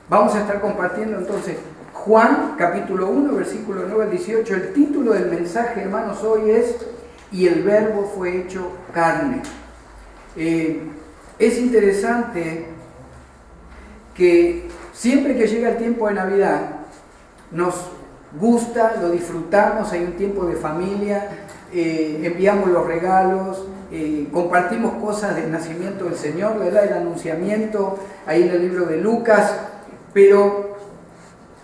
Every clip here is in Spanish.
Vamos a estar compartiendo entonces Juan capítulo 1, versículo 9 al 18. El título del mensaje, hermanos, hoy es "Y el Verbo fue hecho carne". Es interesante que siempre que llega el tiempo de Navidad nos gusta, lo disfrutamos, hay un tiempo de familia, enviamos los regalos, compartimos cosas del nacimiento del Señor, ¿verdad? El anunciamiento, ahí en el libro de Lucas, pero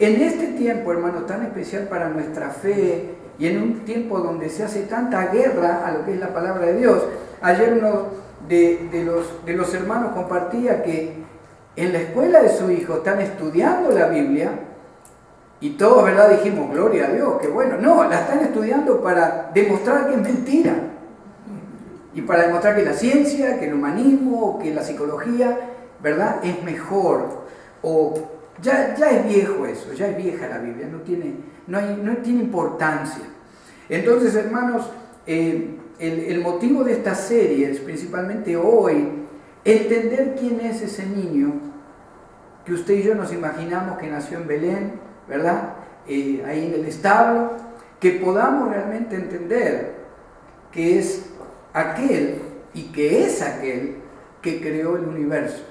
en este tiempo, hermano, tan especial para nuestra fe y en un tiempo donde se hace tanta guerra a lo que es la palabra de Dios, ayer uno de los hermanos compartía que en la escuela de su hijo están estudiando la Biblia y todos, ¿verdad?, dijimos, gloria a Dios, qué bueno. No, la están estudiando para demostrar que es mentira y para demostrar que la ciencia, que el humanismo, que la psicología, ¿verdad?, es mejor. O ya es viejo eso, ya es vieja la Biblia, no tiene importancia. Entonces, hermanos, el motivo de estas series, principalmente hoy, entender quién es ese niño que usted y yo nos imaginamos que nació en Belén, ¿verdad? Ahí en el establo, que podamos realmente entender que es aquel y que es aquel que creó el universo,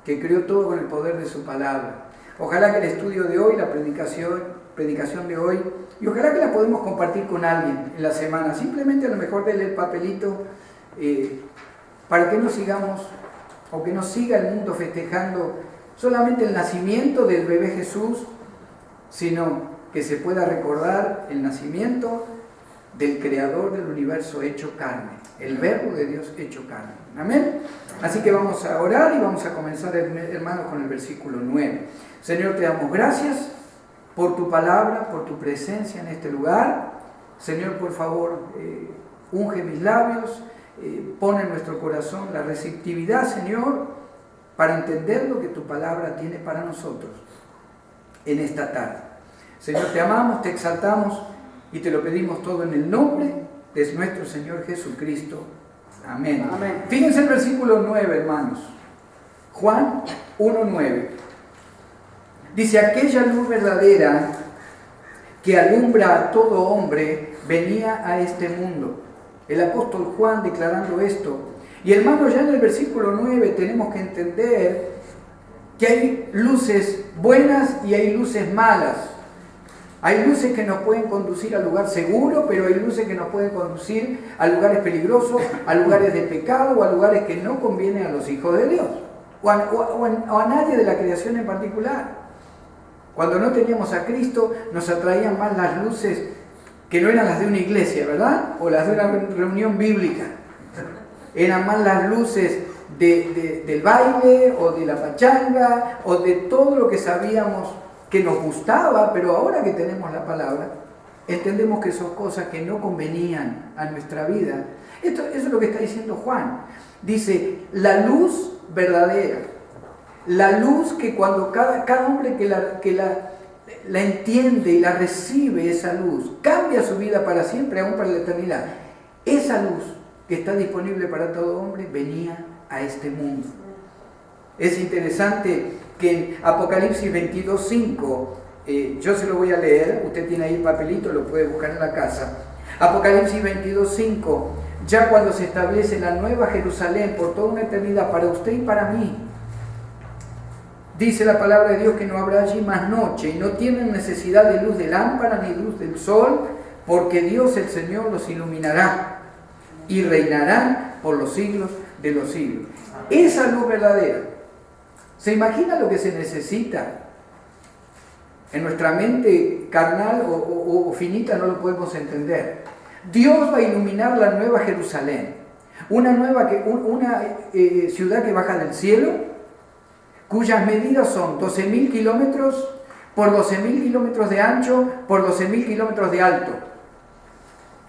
que creó todo con el poder de su palabra. Ojalá que el estudio de hoy, la predicación de hoy, y ojalá que la podamos compartir con alguien en la semana, simplemente a lo mejor denle el papelito para que no sigamos, o que no siga el mundo festejando solamente el nacimiento del bebé Jesús, sino que se pueda recordar el nacimiento del Creador del universo hecho carne, el Verbo de Dios hecho carne. Amén. Así que vamos a orar y vamos a comenzar, hermanos, con el versículo 9. Señor, te damos gracias por tu palabra, por tu presencia en este lugar. Señor, por favor, unge mis labios, pon en nuestro corazón la receptividad, Señor, para entender lo que tu palabra tiene para nosotros en esta tarde. Señor, te amamos, te exaltamos y te lo pedimos todo en el nombre de nuestro Señor Jesucristo. Amén. Amén. Fíjense el versículo 9, hermanos. Juan 1:9. Dice, aquella luz verdadera que alumbra a todo hombre venía a este mundo. El apóstol Juan declarando esto. Y hermanos, ya en el versículo 9 tenemos que entender que hay luces buenas y hay luces malas. Hay luces que nos pueden conducir al lugar seguro, pero hay luces que nos pueden conducir a lugares peligrosos, a lugares de pecado o a lugares que no convienen a los hijos de Dios o a nadie de la creación en particular. Cuando no teníamos a Cristo nos atraían más las luces que no eran las de una iglesia, ¿verdad? O las de una reunión bíblica. Eran más las luces del baile o de la pachanga o de todo lo que sabíamos que nos gustaba, pero ahora que tenemos la palabra, entendemos que son cosas que no convenían a nuestra vida. Eso es lo que está diciendo Juan. Dice, la luz verdadera, la luz que cuando cada hombre que la entiende y la recibe, esa luz, cambia su vida para siempre, aún para la eternidad. Esa luz que está disponible para todo hombre venía a este mundo. Es interesante que en Apocalipsis 22:5, yo se lo voy a leer, usted tiene ahí el papelito, lo puede buscar en la casa. Apocalipsis 22:5, ya cuando se establece la nueva Jerusalén por toda una eternidad para usted y para mí, dice la palabra de Dios que no habrá allí más noche y no tienen necesidad de luz de lámpara ni luz del sol, porque Dios el Señor los iluminará y reinarán por los siglos de los siglos. Esa luz verdadera, ¿se imagina lo que se necesita? En nuestra mente carnal o finita no lo podemos entender. Dios va a iluminar la nueva Jerusalén, una ciudad que baja del cielo, cuyas medidas son 12.000 kilómetros por 12.000 kilómetros de ancho por 12.000 kilómetros de alto.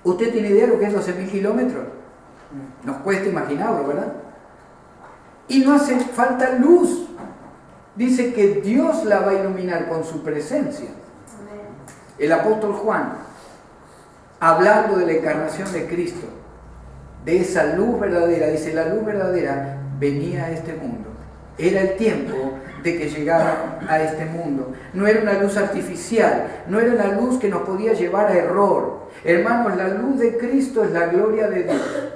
¿Usted tiene idea de lo que es 12.000 kilómetros? Nos cuesta imaginarlo, ¿verdad? Y no hace falta luz. Dice que Dios la va a iluminar con su presencia. El apóstol Juan, hablando de la encarnación de Cristo, de esa luz verdadera, dice, la luz verdadera venía a este mundo. Era el tiempo de que llegara a este mundo. No era una luz artificial, no era una luz que nos podía llevar a error. Hermanos, la luz de Cristo es la gloria de Dios.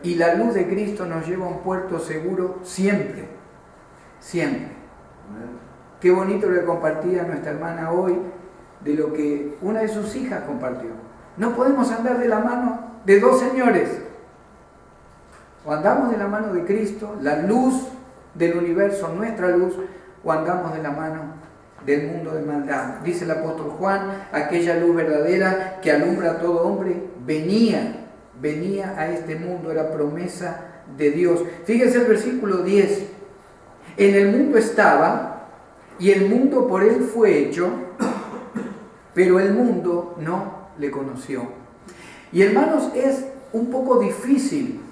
Y la luz de Cristo nos lleva a un puerto seguro siempre. Siempre. Qué bonito lo que compartía nuestra hermana hoy, de lo que una de sus hijas compartió. No podemos andar de la mano de dos señores. O andamos de la mano de Cristo, la luz del universo, nuestra luz, o andamos de la mano del mundo de maldad. Dice el apóstol Juan, aquella luz verdadera que alumbra a todo hombre, venía a este mundo, era promesa de Dios. Fíjense el versículo 10. En el mundo estaba, y el mundo por él fue hecho, pero el mundo no le conoció. Y hermanos, es un poco difícil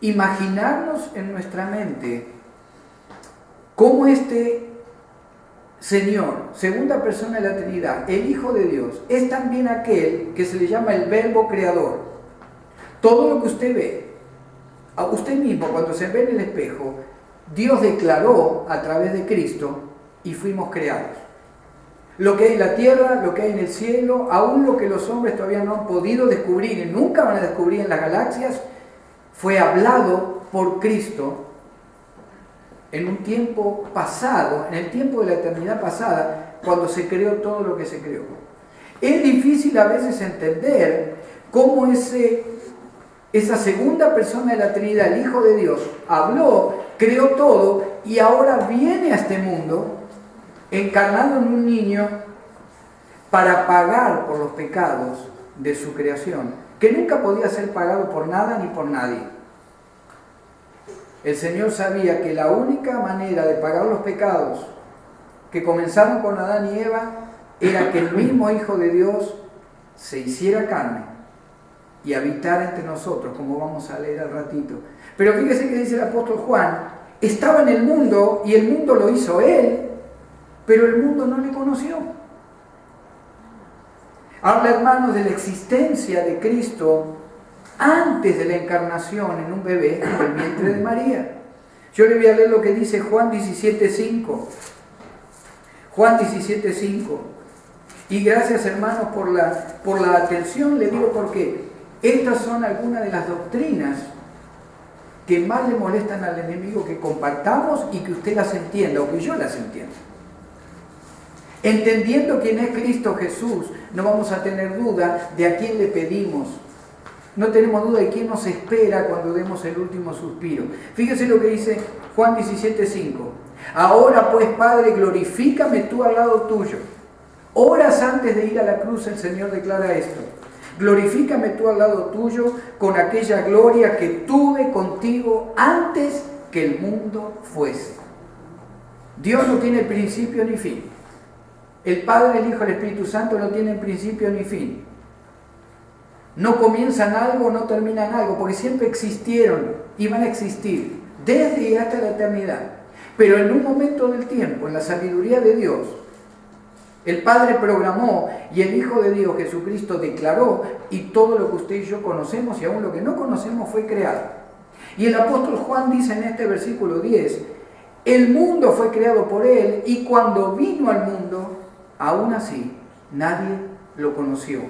imaginarnos en nuestra mente cómo este Señor, segunda persona de la Trinidad, el Hijo de Dios, es también aquel que se le llama el Verbo Creador. Todo lo que usted ve, a usted mismo cuando se ve en el espejo, Dios declaró a través de Cristo y fuimos creados. Lo que hay en la tierra, lo que hay en el cielo, aún lo que los hombres todavía no han podido descubrir y nunca van a descubrir en las galaxias, fue hablado por Cristo en un tiempo pasado, en el tiempo de la eternidad pasada, cuando se creó todo lo que se creó. Es difícil a veces entender cómo esa segunda persona de la Trinidad, el Hijo de Dios, habló, creó todo y ahora viene a este mundo encarnado en un niño para pagar por los pecados de su creación, que nunca podía ser pagado por nada ni por nadie. El Señor sabía que la única manera de pagar los pecados que comenzaron con Adán y Eva era que el mismo Hijo de Dios se hiciera carne y habitara entre nosotros, como vamos a leer al ratito. Pero fíjese que dice el apóstol Juan, estaba en el mundo y el mundo lo hizo Él, pero el mundo no le conoció. Habla, hermanos, de la existencia de Cristo antes de la encarnación en un bebé en el vientre de María. Yo le voy a leer lo que dice Juan 17:5. Juan 17:5. Y gracias, hermanos, por la atención, le digo porque estas son algunas de las doctrinas que más le molestan al enemigo que compartamos y que usted las entienda, o que yo las entienda. Entendiendo quién es Cristo Jesús, no vamos a tener duda de a quién le pedimos. No tenemos duda de quién nos espera cuando demos el último suspiro. Fíjese lo que dice Juan 17:5. Ahora pues, Padre, glorifícame tú al lado tuyo. Horas antes de ir a la cruz el Señor declara esto. Glorifícame tú al lado tuyo con aquella gloria que tuve contigo antes que el mundo fuese. Dios no tiene principio ni fin. El Padre, el Hijo y el Espíritu Santo no tienen principio ni fin. No comienzan algo, no terminan algo, porque siempre existieron y van a existir desde y hasta la eternidad. Pero en un momento del tiempo, en la sabiduría de Dios, el Padre programó y el Hijo de Dios, Jesucristo, declaró, y todo lo que usted y yo conocemos y aún lo que no conocemos fue creado. Y el apóstol Juan dice en este versículo 10, el mundo fue creado por Él y cuando vino al mundo, aún así, nadie lo conoció.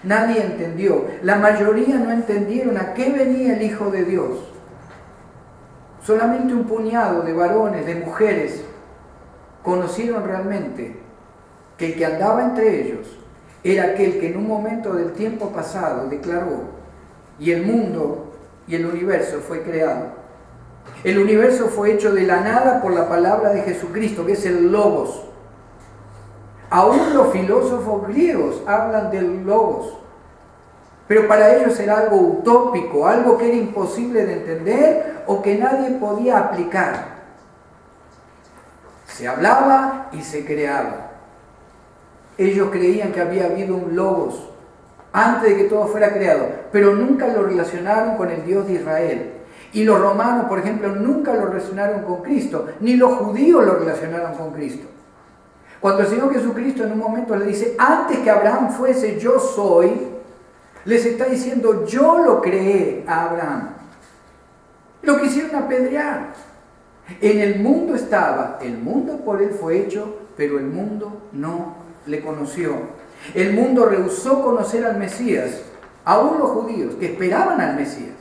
Nadie entendió. La mayoría no entendieron a qué venía el Hijo de Dios. Solamente un puñado de varones, de mujeres, conocieron realmente que el que andaba entre ellos era aquel que en un momento del tiempo pasado declaró, y el mundo y el universo fue creado. El universo fue hecho de la nada por la palabra de Jesucristo, que es el Logos. Aún los filósofos griegos hablan del Logos, pero para ellos era algo utópico, algo que era imposible de entender o que nadie podía aplicar. Se hablaba y se creaba. Ellos creían que había habido un Logos antes de que todo fuera creado, pero nunca lo relacionaron con el Dios de Israel. Y los romanos, por ejemplo, nunca lo relacionaron con Cristo, ni los judíos lo relacionaron con Cristo. Cuando el Señor Jesucristo en un momento le dice, antes que Abraham fuese, yo soy, les está diciendo, yo lo creé a Abraham. Lo quisieron apedrear. En el mundo estaba, el mundo por él fue hecho, pero el mundo no le conoció. El mundo rehusó conocer al Mesías, aún los judíos que esperaban al Mesías.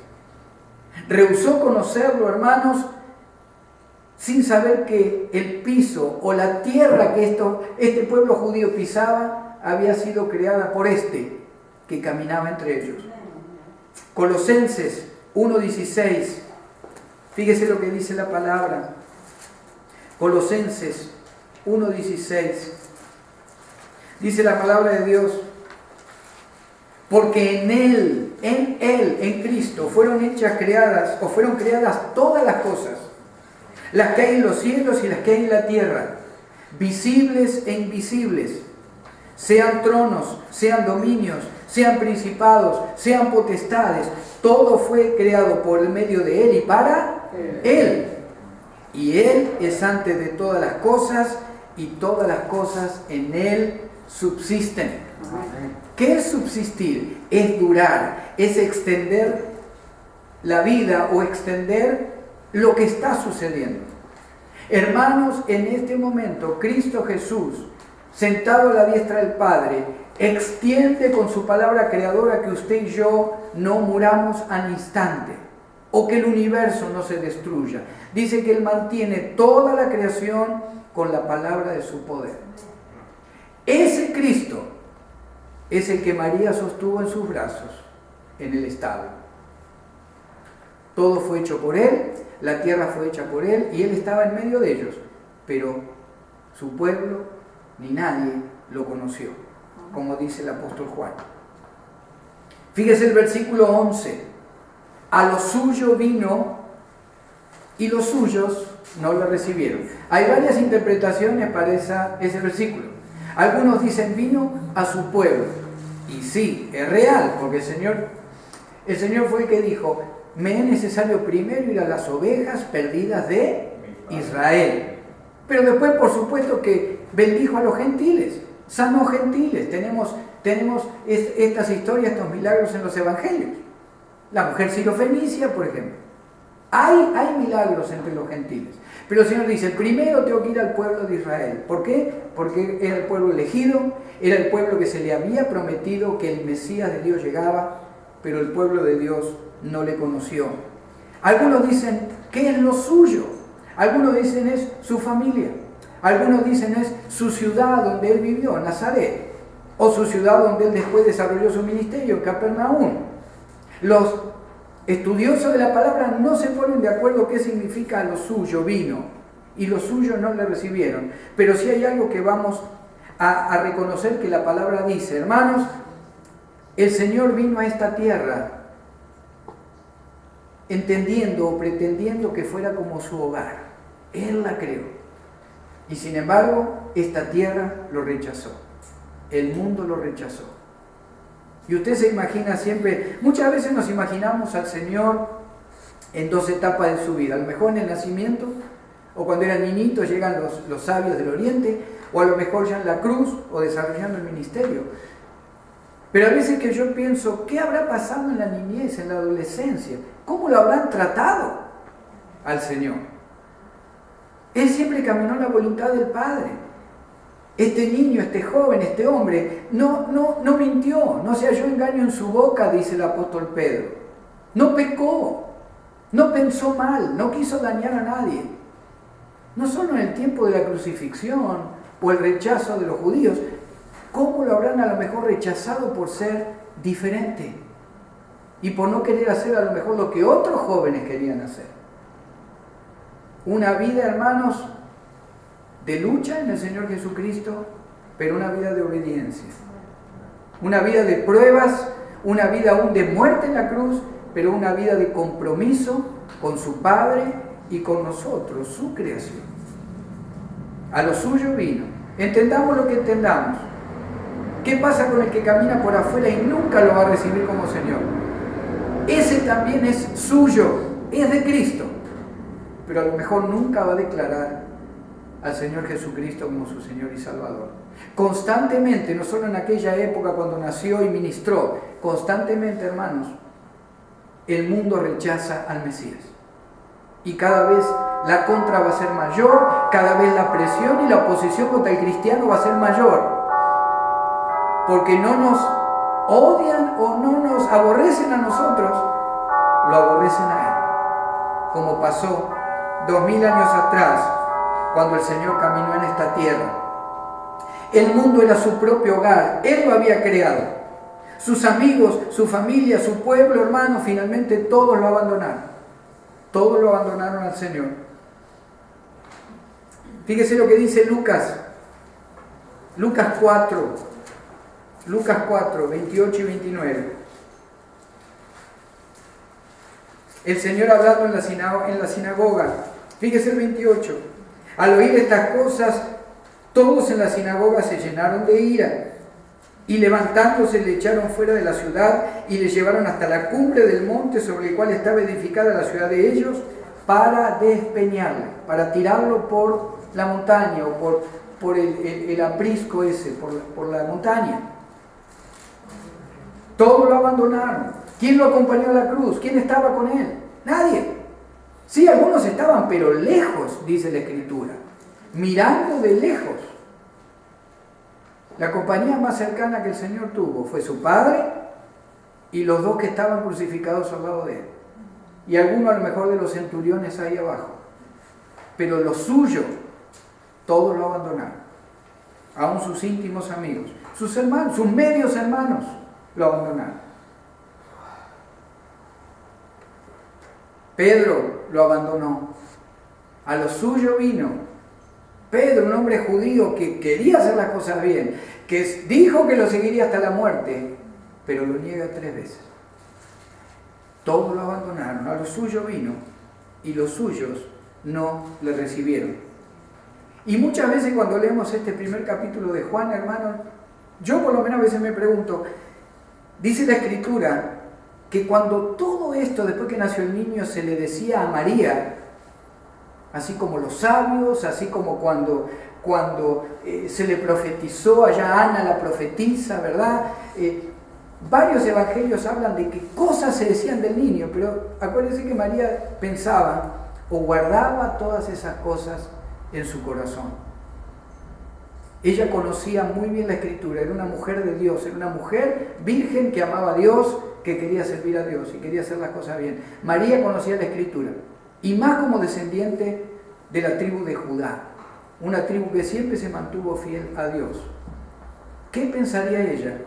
Rehusó conocerlo, hermanos, sin saber que el piso o la tierra que este pueblo judío pisaba había sido creada por este que caminaba entre ellos. Colosenses 1:16. Fíjese lo que dice la palabra. Colosenses 1:16. Dice la palabra de Dios: porque en Cristo fueron creadas todas las cosas, las que hay en los cielos y las que hay en la tierra, visibles e invisibles, sean tronos, sean dominios, sean principados, sean potestades. Todo fue creado por el medio de Él y para Él. Y Él es antes de todas las cosas, y todas las cosas en Él subsisten. ¿Qué es subsistir? Es durar, es extender la vida o extender lo que está sucediendo. Hermanos, en este momento Cristo Jesús, sentado a la diestra del Padre, extiende con su palabra creadora que usted y yo no muramos al instante, o que el universo no se destruya. Dice que Él mantiene toda la creación con la palabra de su poder. Ese Cristo es el que María sostuvo en sus brazos en el establo. Todo fue hecho por Él, la tierra fue hecha por Él y Él estaba en medio de ellos, pero su pueblo ni nadie lo conoció, como dice el apóstol Juan. Fíjese el versículo 11: a lo suyo vino y los suyos no lo recibieron. Hay varias interpretaciones para ese versículo. Algunos dicen vino a su pueblo, y sí, es real, porque el Señor fue el que dijo: me es necesario primero ir a las ovejas perdidas de Israel. Pero después, por supuesto, que bendijo a los gentiles, sanó gentiles. Tenemos estas historias, estos milagros en los evangelios. La mujer sirofenicia, por ejemplo. Hay milagros entre los gentiles. Pero el Señor dice: primero tengo que ir al pueblo de Israel. ¿Por qué? Porque era el pueblo elegido, era el pueblo que se le había prometido que el Mesías de Dios llegaba, pero el pueblo de Dios no le conoció. Algunos dicen, ¿qué es lo suyo? Algunos dicen es su familia. Algunos dicen es su ciudad donde Él vivió, Nazaret. O su ciudad donde Él después desarrolló su ministerio, Capernaum. Los estudiosos de la palabra no se ponen de acuerdo qué significa lo suyo vino, y lo suyo no le recibieron. Pero sí hay algo que vamos a reconocer que la palabra dice. Hermanos, el Señor vino a esta tierra entendiendo o pretendiendo que fuera como su hogar. Él la creó. Y sin embargo, esta tierra lo rechazó. El mundo lo rechazó. Y usted se imagina siempre, muchas veces nos imaginamos al Señor en dos etapas de su vida. A lo mejor en el nacimiento, o cuando era niñito llegan los sabios del Oriente, o a lo mejor ya en la cruz, o desarrollando el ministerio. Pero a veces que yo pienso, ¿qué habrá pasado en la niñez, en la adolescencia? ¿Cómo lo habrán tratado al Señor? Él siempre caminó en la voluntad del Padre. Este niño, este joven, este hombre, no mintió, no se halló engaño en su boca, dice el apóstol Pedro. No pecó, no pensó mal, no quiso dañar a nadie. No solo en el tiempo de la crucifixión o el rechazo de los judíos. ¿Cómo lo habrán a lo mejor rechazado por ser diferente? Y por no querer hacer a lo mejor lo que otros jóvenes querían hacer. Una vida, hermanos, de lucha en el Señor Jesucristo, pero una vida de obediencia. Una vida de pruebas, una vida aún de muerte en la cruz, pero una vida de compromiso con su Padre y con nosotros, su creación. A lo suyo vino. Entendamos lo que entendamos. ¿Qué pasa con el que camina por afuera y nunca lo va a recibir como Señor? Ese también es suyo, es de Cristo, pero a lo mejor nunca va a declarar al Señor Jesucristo como su Señor y Salvador. Constantemente, no solo en aquella época cuando nació y ministró, constantemente, hermanos, el mundo rechaza al Mesías. Y cada vez la contra va a ser mayor, cada vez la presión y la oposición contra el cristiano va a ser mayor. Porque no nos odian o no nos aborrecen a nosotros, lo aborrecen a Él. Como pasó 2000 años atrás, cuando el Señor caminó en esta tierra. El mundo era su propio hogar, Él lo había creado. Sus amigos, su familia, su pueblo, hermano, finalmente todos lo abandonaron. Todos lo abandonaron al Señor. Fíjese lo que dice Lucas 4, 28 y 29. El Señor hablando en la sinagoga. Fíjese el 28. Al oír estas cosas, todos en la sinagoga se llenaron de ira y levantándose le echaron fuera de la ciudad y le llevaron hasta la cumbre del monte sobre el cual estaba edificada la ciudad de ellos para despeñarle, para tirarlo por la montaña o por el aprisco ese, por la montaña. Todos lo abandonaron. ¿Quién lo acompañó a la cruz? ¿Quién estaba con él? Nadie. Sí, algunos estaban, pero lejos, dice la Escritura. Mirando de lejos. La compañía más cercana que el Señor tuvo fue su Padre y los dos que estaban crucificados al lado de Él. Y alguno a lo mejor de los centuriones ahí abajo. Pero los suyos, todos lo abandonaron. Aún sus íntimos amigos, sus hermanos, sus medios hermanos, lo abandonaron. Pedro lo abandonó. A lo suyo vino. Pedro, un hombre judío que quería hacer las cosas bien, que dijo que lo seguiría hasta la muerte, pero lo niega 3 veces. Todos lo abandonaron, a lo suyo vino y los suyos no le recibieron. Y muchas veces cuando leemos este primer capítulo de Juan, hermano, yo por lo menos a veces me pregunto, dice la Escritura que cuando todo esto, después que nació el niño, se le decía a María, así como los sabios, así como cuando se le profetizó allá Ana la profetisa, ¿verdad? Varios evangelios hablan de qué cosas se decían del niño, pero acuérdense que María pensaba o guardaba todas esas cosas en su corazón. Ella conocía muy bien la Escritura, era una mujer de Dios, era una mujer virgen que amaba a Dios, que quería servir a Dios y quería hacer las cosas bien. María conocía la Escritura. Y más como descendiente de la tribu de Judá, una tribu que siempre se mantuvo fiel a Dios. ¿Qué pensaría ella?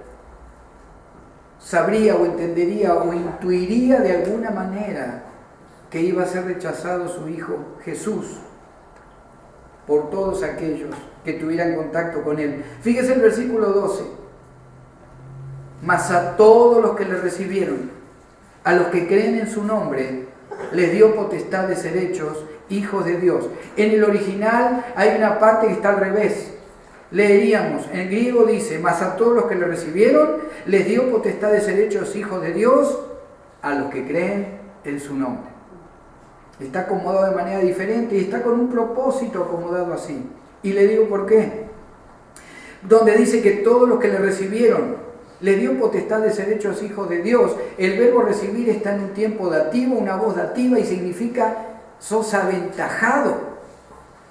¿Sabría o entendería o intuiría de alguna manera que iba a ser rechazado su hijo Jesús por todos aquellos que tuvieran contacto con él? Fíjese el versículo 12. Mas a todos los que le recibieron, a los que creen en su nombre, les dio potestad de ser hechos hijos de Dios. En el original hay una parte que está al revés. Leeríamos, en griego dice, mas a todos los que le recibieron, les dio potestad de ser hechos hijos de Dios, a los que creen en su nombre. Está acomodado de manera diferente y está con un propósito acomodado así. Y le digo por qué. Donde dice que todos los que le recibieron, le dio potestad de ser hechos hijos de Dios. El verbo recibir está en un tiempo dativo, una voz dativa, y significa sos aventajado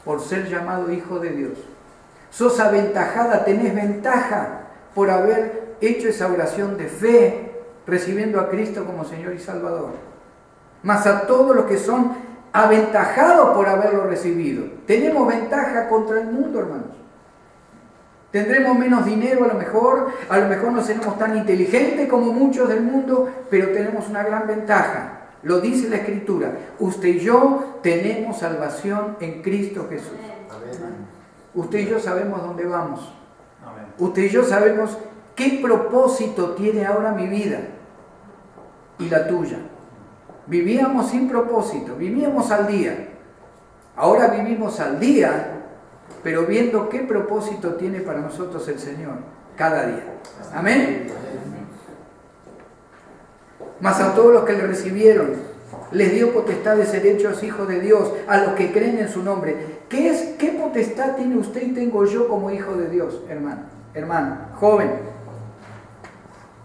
por ser llamado hijo de Dios. Sos aventajada, tenés ventaja por haber hecho esa oración de fe, recibiendo a Cristo como Señor y Salvador. Mas a todos los que son aventajados por haberlo recibido. Tenemos ventaja contra el mundo, hermanos. Tendremos menos dinero a lo mejor no seremos tan inteligentes como muchos del mundo, pero tenemos una gran ventaja. Lo dice la Escritura. Usted y yo tenemos salvación en Cristo Jesús. Amén. Usted y yo sabemos dónde vamos. Amén. Usted y yo sabemos qué propósito tiene ahora mi vida y la tuya. Vivíamos sin propósito, vivíamos al día. Ahora vivimos al día, pero viendo qué propósito tiene para nosotros el Señor cada día. Amén. Mas a todos los que le recibieron, les dio potestad de ser hechos hijos de Dios, a los que creen en su nombre. ¿Qué potestad tiene usted y tengo yo como hijo de Dios, hermano, joven?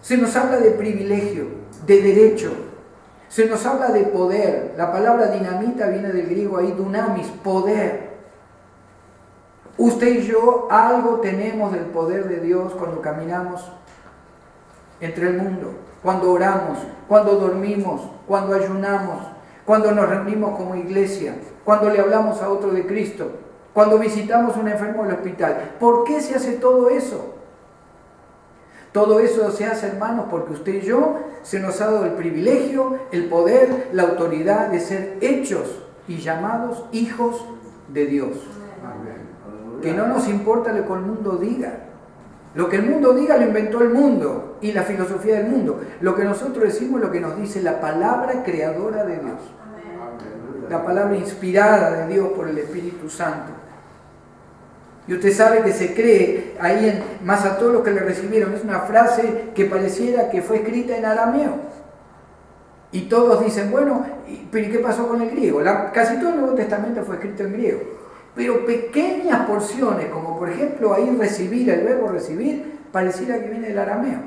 Se nos habla de privilegio, de derecho. Se nos habla de poder. La palabra dinamita viene del griego ahí, dunamis, poder. Usted y yo algo tenemos del poder de Dios cuando caminamos entre el mundo, cuando oramos, cuando dormimos, cuando ayunamos, cuando nos reunimos como iglesia, cuando le hablamos a otro de Cristo, cuando visitamos a un enfermo en el hospital. ¿Por qué se hace todo eso? Todo eso se hace, hermanos, porque usted y yo se nos ha dado el privilegio, el poder, la autoridad de ser hechos y llamados hijos de Dios. Que no nos importa lo que el mundo diga. Lo que el mundo diga lo inventó el mundo y la filosofía del mundo. Lo que nosotros decimos es lo que nos dice la palabra creadora de Dios. La palabra inspirada de Dios por el Espíritu Santo. Y usted sabe que se cree ahí más a todos los que le recibieron. Es una frase que pareciera que fue escrita en arameo. Y todos dicen, bueno, ¿pero y qué pasó con el griego? Casi todo el Nuevo Testamento fue escrito en griego. Pero pequeñas porciones, como por ejemplo ahí recibir, el verbo recibir, pareciera que viene del arameo.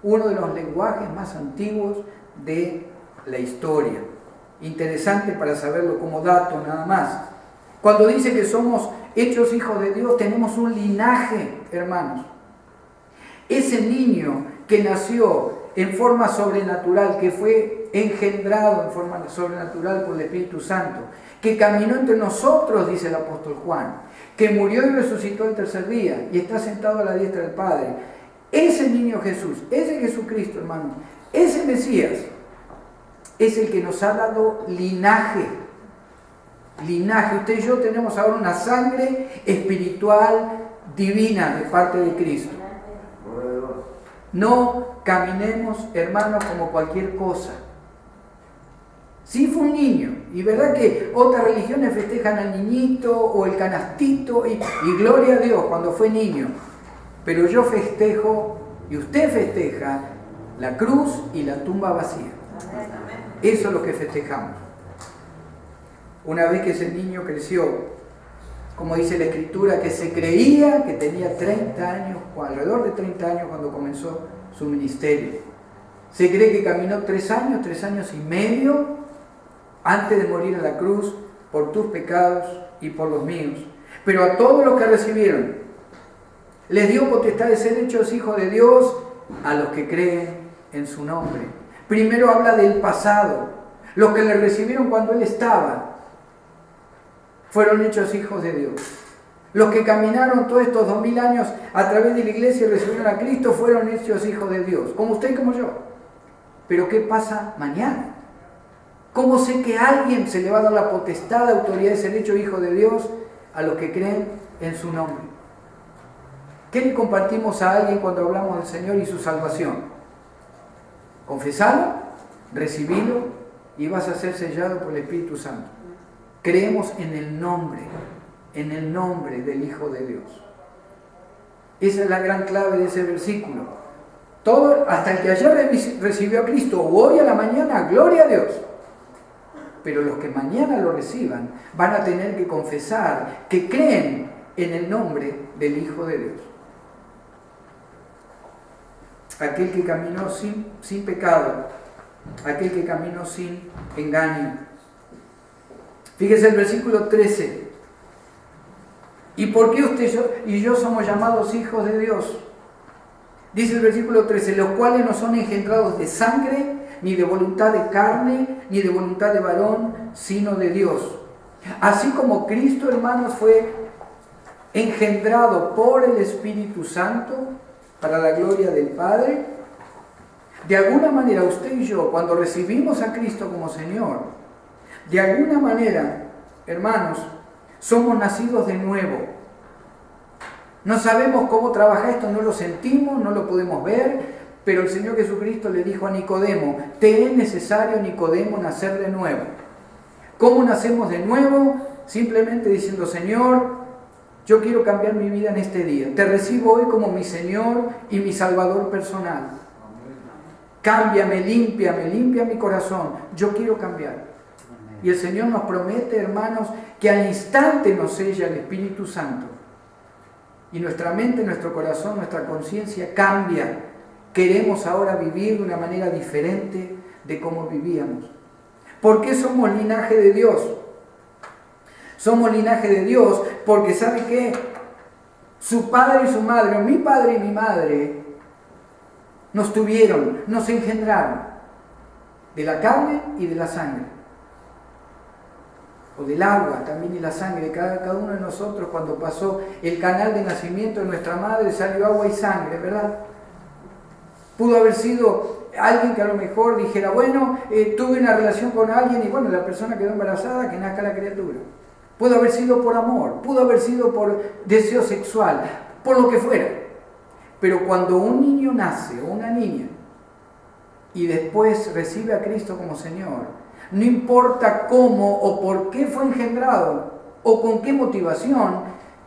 Uno de los lenguajes más antiguos de la historia. Interesante para saberlo como dato nada más. Cuando dice que somos hechos hijos de Dios, tenemos un linaje, hermanos. Ese niño que nació en forma sobrenatural, que fue engendrado en forma sobrenatural por el Espíritu Santo, que caminó entre nosotros, dice el apóstol Juan, que murió y resucitó el tercer día y está sentado a la diestra del Padre. Ese niño Jesús, ese Jesucristo, hermanos, ese Mesías, es el que nos ha dado linaje. Linaje. Usted y yo tenemos ahora una sangre espiritual divina de parte de Cristo. No caminemos, hermanos, como cualquier cosa. Sí fue un niño, y verdad que otras religiones festejan al niñito o el canastito, y gloria a Dios cuando fue niño. Pero yo festejo, y usted festeja, la cruz y la tumba vacía. Eso es lo que festejamos. Una vez que ese niño creció, como dice la Escritura, que se creía que tenía 30 años, alrededor de 30 años cuando comenzó su ministerio. Se cree que caminó 3 años y medio, antes de morir en la cruz, por tus pecados y por los míos. Pero a todos los que recibieron, les dio potestad de ser hechos hijos de Dios, a los que creen en su nombre. Primero habla del pasado. Los que le recibieron cuando Él estaba, fueron hechos hijos de Dios. Los que caminaron todos estos 2000 años a través de la iglesia y recibieron a Cristo, fueron hechos hijos de Dios, como usted y como yo. Pero ¿qué pasa mañana? ¿Cómo sé que a alguien se le va a dar la potestad, la autoridad de ser hecho hijo de Dios a los que creen en su nombre? ¿Qué le compartimos a alguien cuando hablamos del Señor y su salvación? Confesalo, recibilo y vas a ser sellado por el Espíritu Santo. Creemos en el nombre del Hijo de Dios. Esa es la gran clave de ese versículo. Todo, hasta el que ayer recibió a Cristo o hoy a la mañana, gloria a Dios. Pero los que mañana lo reciban van a tener que confesar que creen en el nombre del Hijo de Dios. Aquel que caminó sin pecado, aquel que caminó sin engaño. Fíjese el versículo 13. ¿Y por qué usted y yo somos llamados hijos de Dios? Dice el versículo 13, los cuales no son engendrados de sangre, ni de voluntad de carne, ni de voluntad de varón, sino de Dios. Así como Cristo, hermanos, fue engendrado por el Espíritu Santo para la gloria del Padre, de alguna manera usted y yo, cuando recibimos a Cristo como Señor, de alguna manera, hermanos, somos nacidos de nuevo. No sabemos cómo trabaja esto, no lo sentimos, no lo podemos ver, pero el Señor Jesucristo le dijo a Nicodemo, te es necesario, Nicodemo, nacer de nuevo. ¿Cómo nacemos de nuevo? Simplemente diciendo, Señor, yo quiero cambiar mi vida en este día. Te recibo hoy como mi Señor y mi Salvador personal. Cámbiame, limpia mi corazón. Yo quiero cambiar. Y el Señor nos promete, hermanos, que al instante nos sella el Espíritu Santo. Y nuestra mente, nuestro corazón, nuestra conciencia cambia. Queremos ahora vivir de una manera diferente de cómo vivíamos. ¿Por qué somos linaje de Dios? Somos linaje de Dios porque ¿sabe qué? Su padre y su madre, o mi padre y mi madre, nos tuvieron, nos engendraron de la carne y de la sangre. O del agua también y la sangre. Cada uno de nosotros, cuando pasó el canal de nacimiento de nuestra madre, salió agua y sangre, ¿verdad? Pudo haber sido alguien que a lo mejor dijera, bueno, tuve una relación con alguien y bueno, la persona quedó embarazada, que nazca la criatura. Pudo haber sido por amor, pudo haber sido por deseo sexual, por lo que fuera. Pero cuando un niño nace o una niña y después recibe a Cristo como Señor, no importa cómo o por qué fue engendrado o con qué motivación,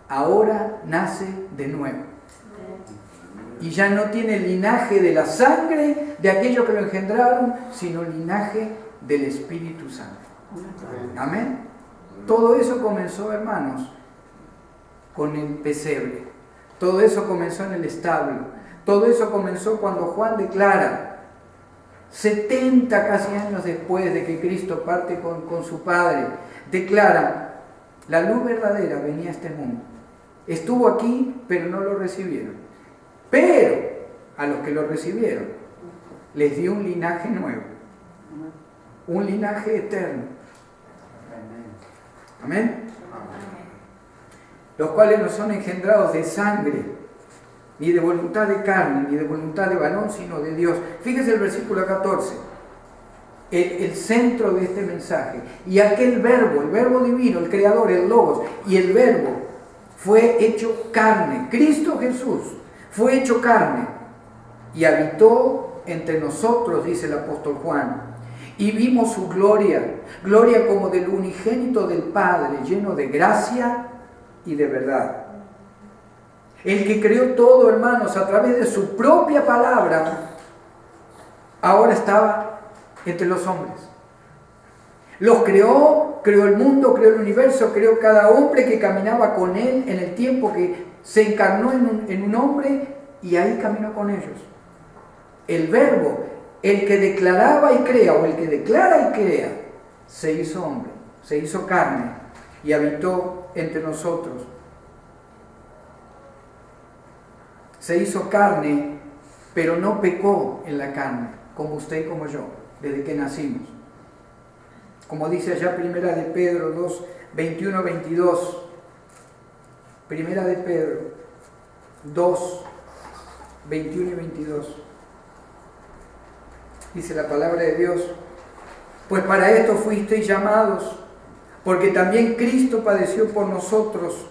ahora nace de nuevo. Y ya no tiene el linaje de la sangre de aquellos que lo engendraron, sino el linaje del Espíritu Santo. Amén. Todo eso comenzó, hermanos, con el pesebre. Todo eso comenzó en el establo. Todo eso comenzó cuando Juan declara, 70 casi años después de que Cristo parte con su Padre, declara, la luz verdadera venía a este mundo. Estuvo aquí, pero no lo recibieron. Pero a los que lo recibieron, les dio un linaje nuevo. Un linaje eterno. Amén. Los cuales no son engendrados de sangre, ni de voluntad de carne, ni de voluntad de varón, sino de Dios. Fíjese el versículo 14, el centro de este mensaje. Y aquel verbo, el verbo divino, el creador, el logos, y el verbo fue hecho carne. Cristo Jesús fue hecho carne y habitó entre nosotros, dice el apóstol Juan. Y vimos su gloria, gloria como del unigénito del Padre, lleno de gracia y de verdad. El que creó todo, hermanos, a través de su propia palabra, ahora estaba entre los hombres. Los creó, creó el mundo, creó el universo, creó cada hombre que caminaba con él en el tiempo que se encarnó en un hombre y ahí caminó con ellos. El verbo, el que declaraba y crea, o el que declara y crea, se hizo hombre, se hizo carne y habitó entre nosotros. Se hizo carne, pero no pecó en la carne, como usted y como yo, desde que nacimos. Como dice allá Primera de Pedro 2, 21, 22. Primera de Pedro 2, 21 y 22. Dice la palabra de Dios, pues para esto fuisteis llamados, porque también Cristo padeció por nosotros,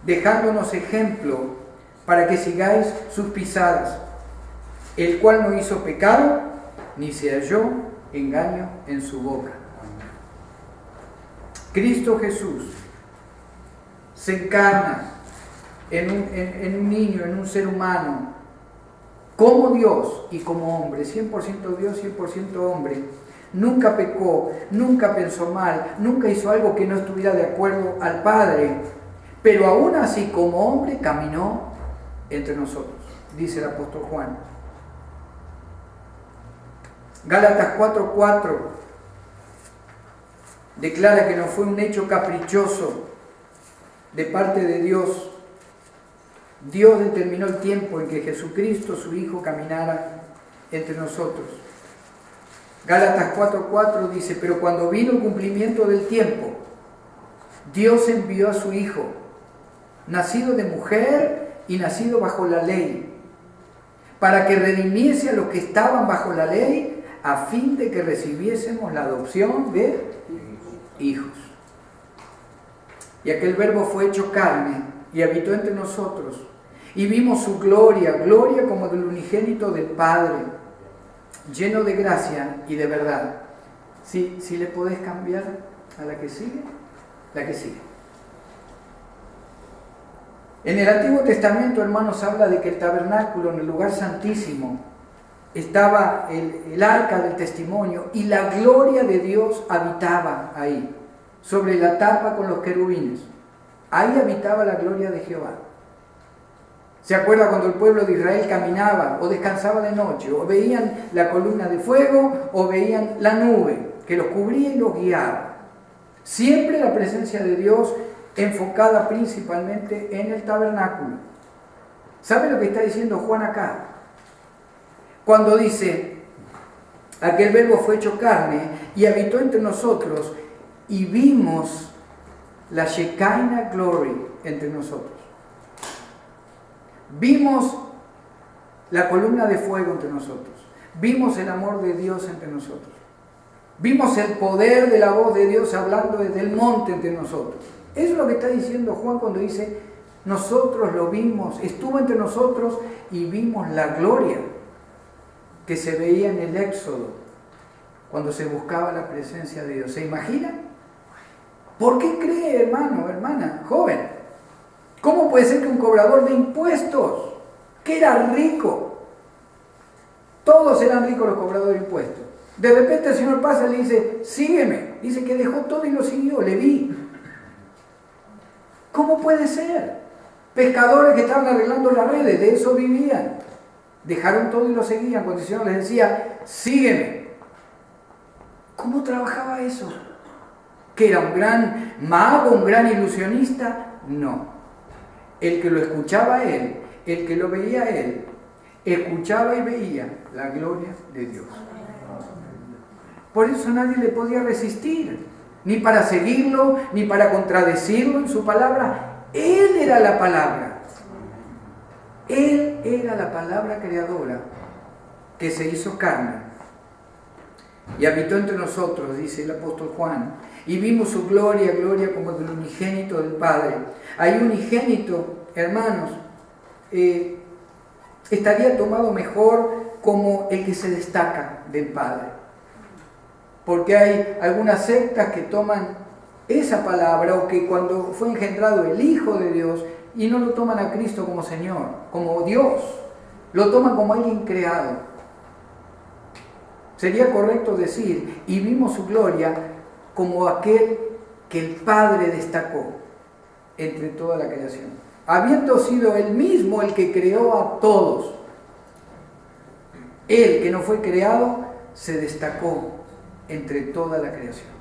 dejándonos ejemplo para que sigáis sus pisadas, el cual no hizo pecado, ni se halló engaño en su boca. Cristo Jesús se encarna en un niño, en un ser humano, como Dios y como hombre, 100% Dios, 100% hombre. Nunca pecó, nunca pensó mal, nunca hizo algo que no estuviera de acuerdo al Padre, pero aún así como hombre caminó entre nosotros, dice el apóstol Juan. Gálatas 4:4 declara que no fue un hecho caprichoso de parte de Dios. Dios determinó el tiempo en que Jesucristo, su Hijo, caminara entre nosotros. Gálatas 4:4 dice, pero cuando vino el cumplimiento del tiempo, Dios envió a su Hijo, nacido de mujer y nacido bajo la ley, para que redimiese a los que estaban bajo la ley, a fin de que recibiésemos la adopción de hijos. Y aquel verbo fue hecho carne y habitó entre nosotros, y vimos su gloria, gloria como del unigénito del Padre, lleno de gracia y de verdad. Si le podés cambiar a la que sigue, la que sigue. En el Antiguo Testamento, hermanos, habla de que el tabernáculo, en el lugar santísimo, estaba el arca del testimonio y la gloria de Dios habitaba ahí, sobre la tapa con los querubines. Ahí habitaba la gloria de Jehová. ¿Se acuerda cuando el pueblo de Israel caminaba o descansaba de noche? O veían la columna de fuego o veían la nube. que los cubría y los guiaba. Siempre la presencia de Dios enfocada principalmente en el tabernáculo. ¿Sabe lo que está diciendo Juan acá? Cuando dice, aquel verbo fue hecho carne y habitó entre nosotros y vimos la Shekinah Glory entre nosotros. Vimos la columna de fuego entre nosotros. Vimos el amor de Dios entre nosotros. Vimos el poder de la voz de Dios hablando desde el monte entre nosotros. Eso es lo que está diciendo Juan cuando dice, nosotros lo vimos, estuvo entre nosotros y vimos la gloria que se veía en el Éxodo cuando se buscaba la presencia de Dios. ¿Se imaginan? ¿Por qué cree, hermano, hermana, joven? ¿Cómo puede ser que un cobrador de impuestos, que era rico, todos eran ricos los cobradores de impuestos, de repente el Señor pasa y le dice, sígueme? Dice que dejó todo y lo siguió, le vi. ¿Cómo puede ser? Pescadores que estaban arreglando las redes, de eso vivían. Dejaron todo y lo seguían cuando el Señor les decía, sígueme. ¿Cómo trabajaba eso? ¿Que era un gran mago, un gran ilusionista? No. El que lo escuchaba a él, el que lo veía a él, escuchaba y veía la gloria de Dios. Por eso nadie le podía resistir, ni para seguirlo, ni para contradecirlo en su palabra. Él era la palabra. Él era la palabra creadora que se hizo carne y habitó entre nosotros, dice el apóstol Juan, y vimos su gloria, gloria como del unigénito del Padre. Hay unigénito, hermanos, estaría tomado mejor como el que se destaca del Padre. Porque hay algunas sectas que toman esa palabra, o que cuando fue engendrado el Hijo de Dios, y no lo toman a Cristo como Señor, como Dios, lo toman como alguien creado. Sería correcto decir, y vimos su gloria como aquel que el Padre destacó entre toda la creación, habiendo sido Él mismo el que creó a todos. Él, que no fue creado, se destacó entre toda la creación.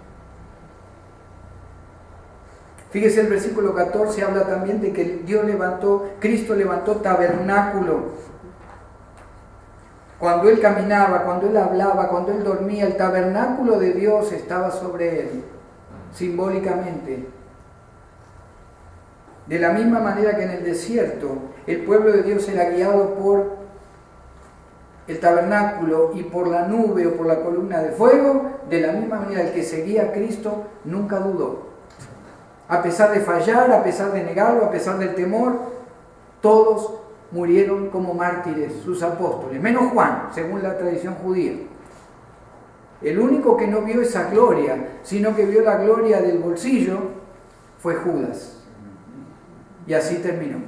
Fíjese, el versículo 14 habla también de que Cristo levantó tabernáculo. Cuando Él caminaba, cuando Él hablaba, cuando Él dormía, el tabernáculo de Dios estaba sobre Él, simbólicamente. De la misma manera que en el desierto, el pueblo de Dios era guiado por el tabernáculo y por la nube o por la columna de fuego, de la misma manera el que seguía a Cristo nunca dudó. A pesar de fallar, a pesar de negarlo, a pesar del temor, todos murieron como mártires, sus apóstoles, menos Juan, según la tradición judía. El único que no vio esa gloria, sino que vio la gloria del bolsillo, fue Judas. Y así terminó.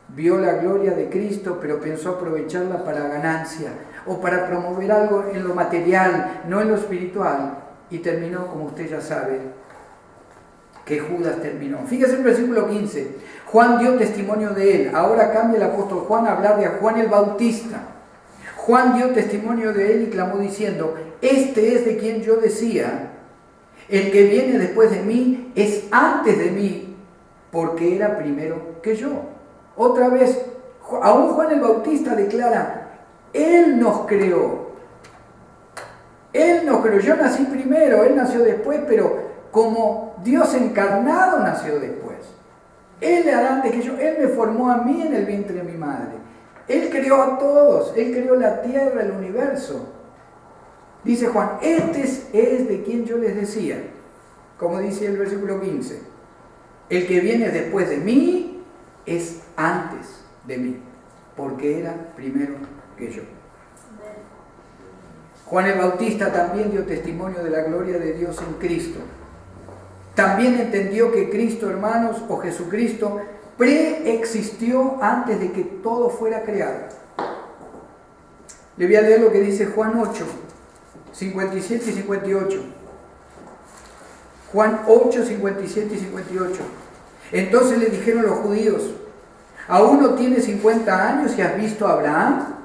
Vio la gloria de Cristo, pero pensó aprovecharla para ganancia o para promover algo en lo material, no en lo espiritual, y terminó, como usted ya sabe, que Judas terminó. Fíjese el versículo 15. Juan dio testimonio de él. Ahora cambia el apóstol Juan a hablar de Juan el Bautista. Juan dio testimonio de él y clamó diciendo, este es de quien yo decía, el que viene después de mí es antes de mí, porque era primero que yo. Otra vez, aún Juan el Bautista declara, Él nos creó. Él nos creó. Yo nací primero, Él nació después, pero como Dios encarnado nació después. Él era antes que yo, Él me formó a mí en el vientre de mi madre. Él creó a todos, Él creó la tierra, el universo. Dice Juan, este es de quien yo les decía, como dice el versículo 15, el que viene después de mí es antes de mí, porque era primero que yo. Juan el Bautista también dio testimonio de la gloria de Dios en Cristo. También entendió que Cristo, hermanos, o Jesucristo, preexistió antes de que todo fuera creado. Le voy a leer lo que dice Juan 8, 57 y 58. Juan 8, 57 y 58. Entonces le dijeron los judíos, ¿aún no tienes 50 años y has visto a Abraham?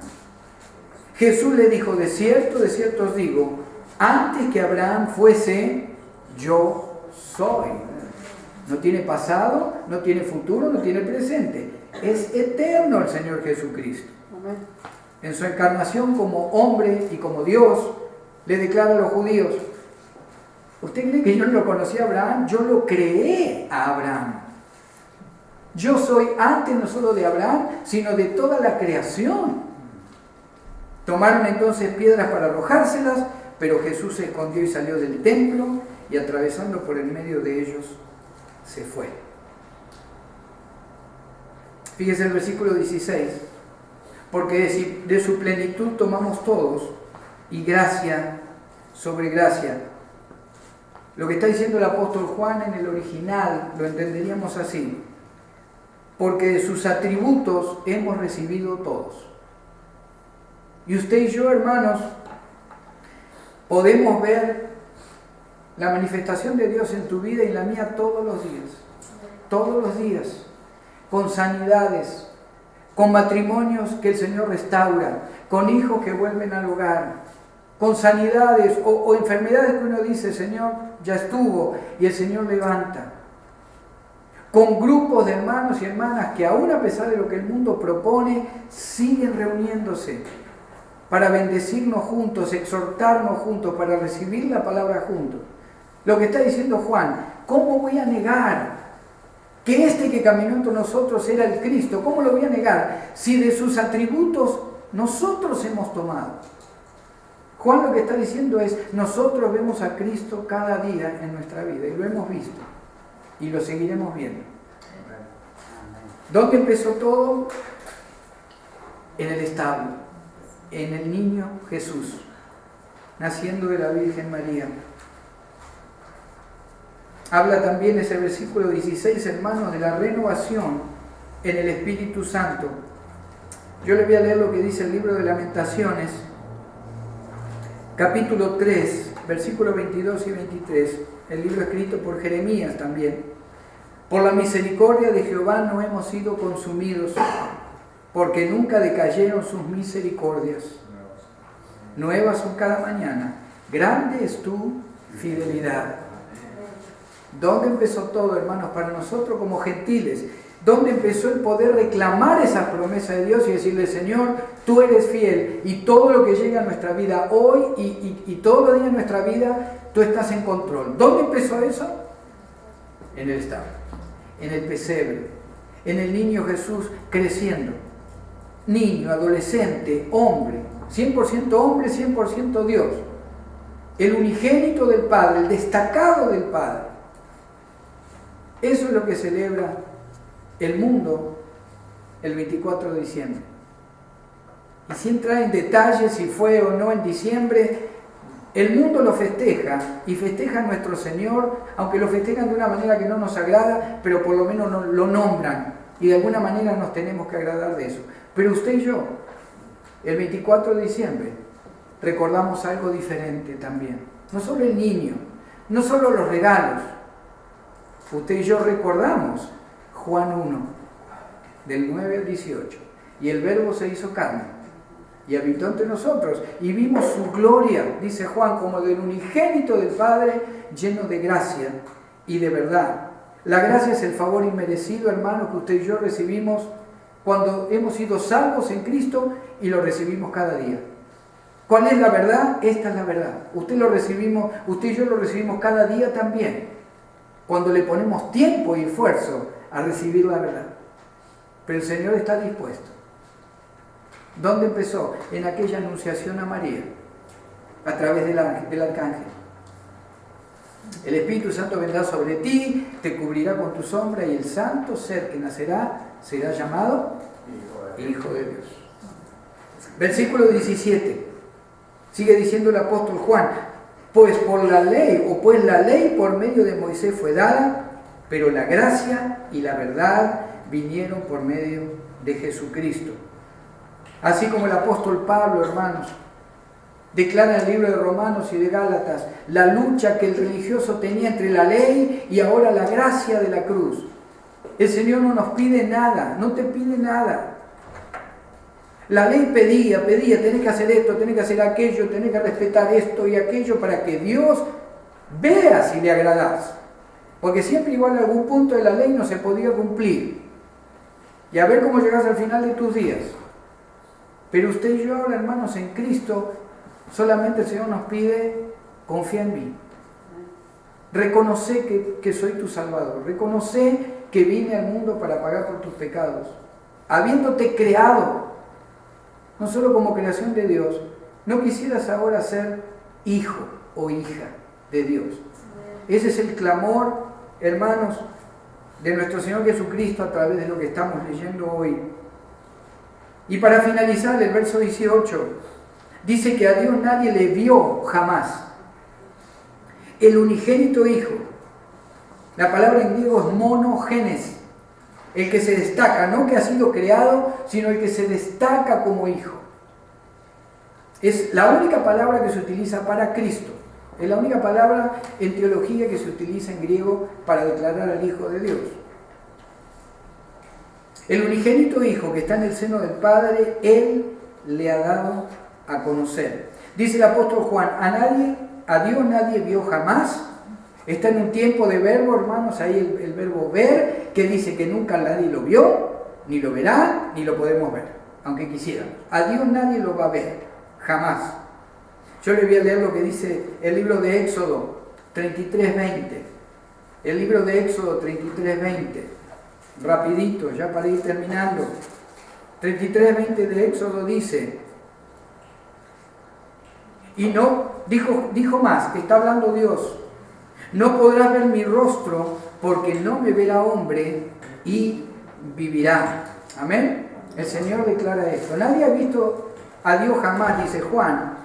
Jesús le dijo, de cierto os digo, Antes que Abraham fuese, yo soy. No tiene pasado, no tiene futuro, no tiene presente. Es eterno el Señor Jesucristo. Amén. En su encarnación como hombre y como Dios, le declara a los judíos: ¿usted cree que yo no lo conocí a Abraham? Yo lo creé a Abraham. Yo soy antes no solo de Abraham, sino de toda la creación. Tomaron entonces piedras para arrojárselas, pero Jesús se escondió y salió del templo, y atravesando por el medio de ellos, se fue. Fíjese el versículo 16. Porque de su plenitud tomamos todos, y gracia sobre gracia. Lo que está diciendo el apóstol Juan en el original lo entenderíamos así: porque de sus atributos hemos recibido todos. Y usted y yo, hermanos, podemos ver la manifestación de Dios en tu vida y la mía todos los días, con sanidades, con matrimonios que el Señor restaura, con hijos que vuelven al hogar, con sanidades o enfermedades que uno dice: Señor, ya estuvo, y el Señor levanta. Con grupos de hermanos y hermanas que aún a pesar de lo que el mundo propone, siguen reuniéndose para bendecirnos juntos, exhortarnos juntos, para recibir la palabra juntos. Lo que está diciendo Juan: ¿cómo voy a negar que este que caminó entre nosotros era el Cristo? ¿Cómo lo voy a negar si de sus atributos nosotros hemos tomado? Juan lo que está diciendo es: nosotros vemos a Cristo cada día en nuestra vida, y lo hemos visto y lo seguiremos viendo. ¿Dónde empezó todo? En el establo, en el niño Jesús, naciendo de la Virgen María. Habla también ese versículo 16, hermanos, de la renovación en el Espíritu Santo. Yo le voy a leer lo que dice el libro de Lamentaciones, capítulo 3, versículos 22 y 23, el libro escrito por Jeremías también. Por la misericordia de Jehová no hemos sido consumidos, porque nunca decayeron sus misericordias. Nuevas son cada mañana. Grande es tu fidelidad. ¿Dónde empezó todo, hermanos, para nosotros como gentiles? ¿Dónde empezó el poder reclamar esas promesas de Dios y decirle: Señor, tú eres fiel, y todo lo que llega a nuestra vida hoy y todos los días de nuestra vida, tú estás en control? ¿Dónde empezó eso? En el establo, en el pesebre, en el niño Jesús creciendo. Niño, adolescente, hombre, 100% hombre, 100% Dios. El unigénito del Padre, el destacado del Padre. Eso es lo que celebra el mundo el 24 de diciembre. Y sin entrar en detalles si fue o no en diciembre, el mundo lo festeja, y festeja a nuestro Señor, aunque lo festejan de una manera que no nos agrada, pero por lo menos lo nombran, y de alguna manera nos tenemos que agradar de eso. Pero usted y yo, el 24 de diciembre, recordamos algo diferente también. No solo el niño, no solo los regalos. Usted y yo recordamos Juan 1, del 9 al 18. Y el Verbo se hizo carne y habitó entre nosotros, y vimos su gloria, dice Juan, como del unigénito del Padre, lleno de gracia y de verdad. La gracia es el favor inmerecido, hermano, que usted y yo recibimos cuando hemos sido salvos en Cristo, y lo recibimos cada día. ¿Cuál es la verdad? Esta es la verdad. Usted y yo lo recibimos cada día también, cuando le ponemos tiempo y esfuerzo a recibir la verdad. Pero el Señor está dispuesto. ¿Dónde empezó? En aquella anunciación a María, a través del arcángel. El Espíritu Santo vendrá sobre ti, te cubrirá con tu sombra, y el santo ser que nacerá será llamado Hijo de Dios. Versículo 17. Sigue diciendo el apóstol Juan: pues la ley por medio de Moisés fue dada, pero la gracia y la verdad vinieron por medio de Jesucristo. Así como el apóstol Pablo, hermanos, declara en el libro de Romanos y de Gálatas la lucha que el religioso tenía entre la ley y ahora la gracia de la cruz. El Señor no nos pide nada, no te pide nada. La ley pedía, tenés que hacer esto, tenés que hacer aquello, tenés que respetar esto y aquello para que Dios vea si le agradás. Porque siempre igual algún punto de la ley no se podía cumplir. Y a ver cómo llegás al final de tus días. Pero usted y yo ahora, hermanos, en Cristo, solamente el Señor nos pide, confía en mí. Reconoce que soy tu Salvador. Reconoce que vine al mundo para pagar por tus pecados. Habiéndote creado, no solo como creación de Dios, no quisieras ahora ser hijo o hija de Dios. Ese es el clamor, hermanos, de nuestro Señor Jesucristo a través de lo que estamos leyendo hoy. Y para finalizar, el verso 18 dice que a Dios nadie le vio jamás. El unigénito Hijo, la palabra en griego es monogenes, el que se destaca, no que ha sido creado, sino el que se destaca como hijo. Es la única palabra que se utiliza para Cristo. Es la única palabra en teología que se utiliza en griego para declarar al Hijo de Dios. El unigénito Hijo que está en el seno del Padre, Él le ha dado a conocer. Dice el apóstol Juan, a Dios nadie vio jamás. Está en un tiempo de verbo, hermanos, ahí el verbo ver, que dice que nunca nadie lo vio, ni lo verá, ni lo podemos ver, aunque quisiéramos. A Dios nadie lo va a ver, jamás. Yo le voy a leer lo que dice el libro de Éxodo 33:20. El libro de Éxodo 33:20. Rapidito, ya para ir terminando. 33:20 de Éxodo dice, y no, dijo más, que está hablando Dios, no podrás ver mi rostro porque no me verá hombre y vivirá. Amén. El Señor declara esto. Nadie ha visto a Dios jamás, dice Juan.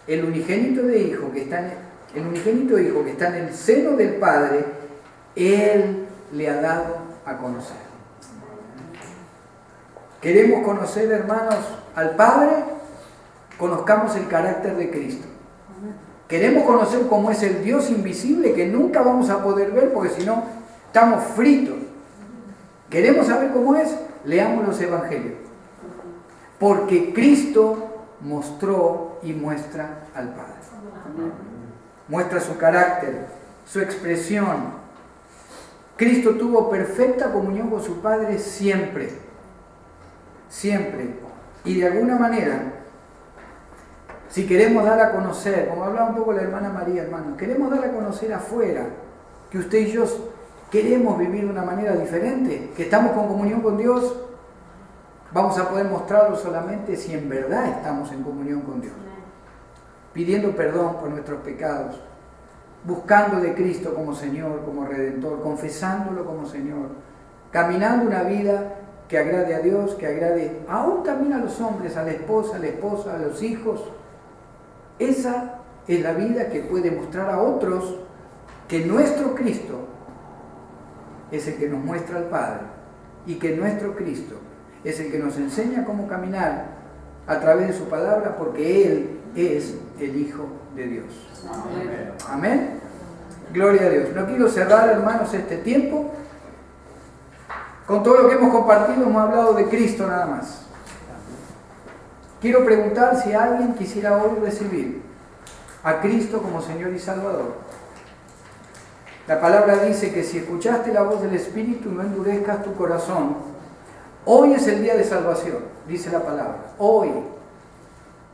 El unigénito Hijo que está en el seno del Padre, Él le ha dado a conocer. ¿Queremos conocer, hermanos, al Padre? Conozcamos el carácter de Cristo. Queremos conocer cómo es el Dios invisible que nunca vamos a poder ver porque si no estamos fritos. ¿Queremos saber cómo es? Leamos los evangelios. Porque Cristo mostró y muestra al Padre. Muestra su carácter, su expresión. Cristo tuvo perfecta comunión con su Padre siempre. Siempre. Y de alguna manera, si queremos dar a conocer, como hablaba un poco la hermana María, hermano, queremos dar a conocer afuera que usted y yo queremos vivir de una manera diferente, que estamos con comunión con Dios, vamos a poder mostrarlo solamente si en verdad estamos en comunión con Dios, pidiendo perdón por nuestros pecados, buscando de Cristo como Señor, como Redentor, confesándolo como Señor, caminando una vida que agrade a Dios, que agrade aún también a los hombres, a la esposa, a los hijos. Esa es la vida que puede mostrar a otros que nuestro Cristo es el que nos muestra al Padre y que nuestro Cristo es el que nos enseña cómo caminar a través de su palabra porque Él es el Hijo de Dios. Amén. Amén. Gloria a Dios. No quiero cerrar, hermanos, este tiempo. Con todo lo que hemos compartido hemos hablado de Cristo nada más. Quiero preguntar si alguien quisiera hoy recibir a Cristo como Señor y Salvador. La palabra dice que si escuchaste la voz del Espíritu, no endurezcas tu corazón. Hoy es el día de salvación, dice la palabra. Hoy.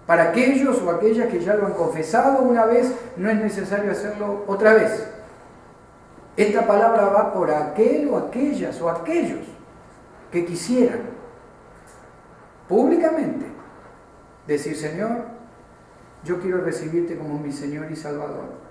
Para aquellos o aquellas que ya lo han confesado una vez, no es necesario hacerlo otra vez. Esta palabra va por aquel o aquellas o aquellos que quisieran públicamente decir, Señor, yo quiero recibirte como mi Señor y Salvador.